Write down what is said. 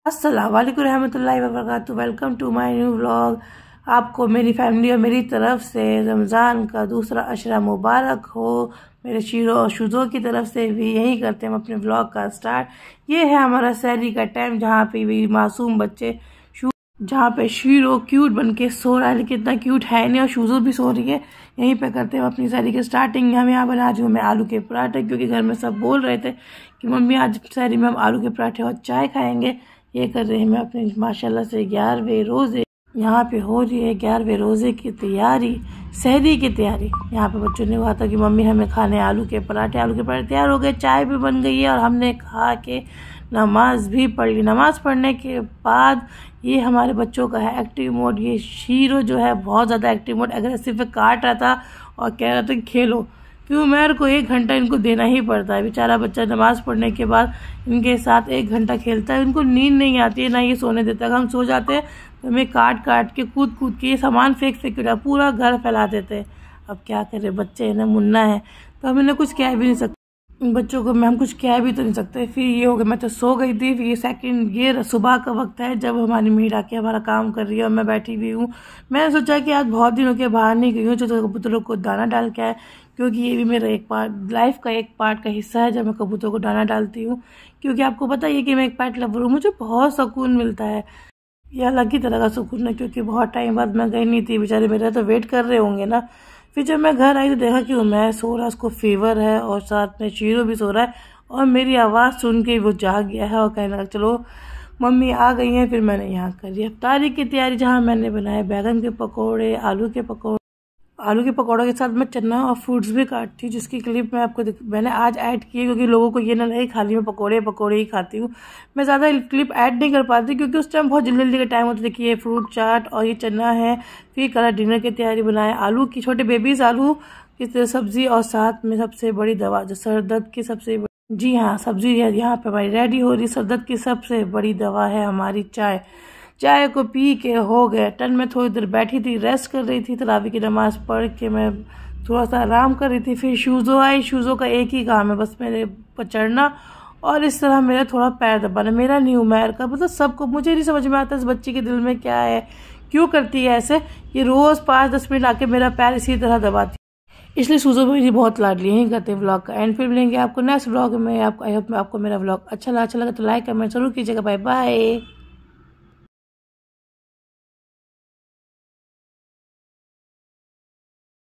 अस्सलाम वालेकुम रहमतुल्लाहि व बरकातुहू। Welcome to my new vlog. आपको मेरी फैमिली और मेरी तरफ से रमज़ान का दूसरा अशरा मुबारक हो। मेरे शीरों और शुज़ों की तरफ से भी यही करते हैं हम अपने व्लॉग का स्टार्ट। ये है हमारा सहरी का टाइम, जहाँ पे भी मासूम बच्चे जहाँ पे शीरो क्यूट बन के सो रहा है, लेकिन इतना क्यूट है नहीं, और शुज़ो भी सो रही है। यहीं पे करते हैं अपनी सहरी की स्टार्टिंग। हम यहाँ बना रही हूँ मैं आलू के पराठे, क्योंकि घर में सब बोल रहे थे कि मम्मी आज सहरी में हम आलू के पराठे और चाय खाएंगे। ये कर रहे हैं मैं अपने माशाल्लाह से 11वें रोज़े। यहाँ पे हो रही है 11वें रोज़े की तैयारी, सहरी की तैयारी। यहाँ पे बच्चों ने कहा था कि मम्मी हमें खाने आलू के पराठे। आलू के पराठे तैयार हो गए, चाय भी बन गई है, और हमने खा के नमाज भी पढ़ ली। नमाज पढ़ने के बाद ये हमारे बच्चों का है एक्टिव मोड। ये शीरो जो है बहुत ज़्यादा एक्टिव मोड, एग्रेसिव पे काट रहा था और कह रहा था कि खेलो। क्यों उमर को 1 घंटा इनको देना ही पड़ता है। बेचारा बच्चा नमाज पढ़ने के बाद इनके साथ 1 घंटा खेलता है। इनको नींद नहीं आती है, ना ये सोने देता है। हम सो जाते हैं तो हमें काट काट के कूद कूद के ये सामान फेंक फेंक के पूरा घर फैला देते हैं। अब क्या करें, बच्चे है ना, मुन्ना है, तो हम इन्हें कुछ कह भी नहीं सकते। बच्चों को मैं हम कुछ कह भी तो नहीं सकते। फिर ये हो गया, मैं तो सो गई थी। फिर ये सुबह का वक्त है जब हमारी मीड आके हमारा काम कर रही है और मैं बैठी हुई हूँ। मैंने सोचा कि आज बहुत दिनों के बाहर नहीं गई हूँ, जो कबूतरों को दाना डाल के आए, क्योंकि ये भी मेरा एक पार्ट लाइफ का एक पार्ट का हिस्सा है जब मैं कबूतरों को दाना डालती हूँ। क्योंकि आपको पता है कि मैं एक पेट लवर हूँ, मुझे बहुत सुकून मिलता है। यह अलग ही तरह का सुकून है, क्योंकि बहुत टाइम बाद मैं गई नहीं थी। बेचारे मेरा तो वेट कर रहे होंगे ना। फिर जब मैं घर आई तो देखा कि मैं सो रहा, उसको फीवर है, और साथ में शीरो भी सो रहा है, और मेरी आवाज़ सुन के वो जाग गया है और कहने लगा चलो मम्मी आ गई हैं। फिर मैंने यहाँ करी इफ्तारी की तैयारी, जहाँ मैंने बनाए बैगन के पकौड़े, आलू के पकौड़ों के साथ मैं चना और फ्रूट्स भी काटती हूँ, जिसकी क्लिप मैं आपको मैंने आज ऐड की है, क्योंकि लोगों को ये ना लगे खाली मैं पकौड़े ही खाती हूँ। मैं ज़्यादा क्लिप ऐड नहीं कर पाती, क्योंकि उस टाइम बहुत जल्दी जल्दी का टाइम होता है। देखिए फ्रूट चाट और ये चना है। फिर कल डिनर की तैयारी बनाए, आलू की छोटे बेबीज आलू की सब्जी, और साथ में सबसे बड़ी दवा जो सर दर्द की सबसे जी हाँ सब्जी है यहाँ पे हमारी रेडी हो रही। सर दर्द की सबसे बड़ी दवा है हमारी चाय। चाय को पी के हो गए टन। में थोड़ी देर बैठी थी, रेस्ट कर रही थी। तरावी की नमाज पढ़ के मैं थोड़ा सा आराम कर रही थी। फिर शूज़ो आई। शूज़ो का एक ही काम है बस मेरे पर चढ़ना, और इस तरह मेरा थोड़ा पैर दबाना। मेरा नहीं उमर का, मतलब सबको। मुझे नहीं समझ में आता इस बच्चे के दिल में क्या है, क्यों करती है ऐसे। ये रोज़ 5-10 मिनट आके मेरा पैर इसी तरह दबाती, इसलिए सूजो मेरी बहुत लाडली यही करते हैं। व्लॉग का एंड फिर मिलेंगे आपको नेक्स्ट व्लॉग में। आई होप आपको मेरा व्लॉग अच्छा लगा तो लाइक कमेंट जरूर कीजिएगा। Bye bye.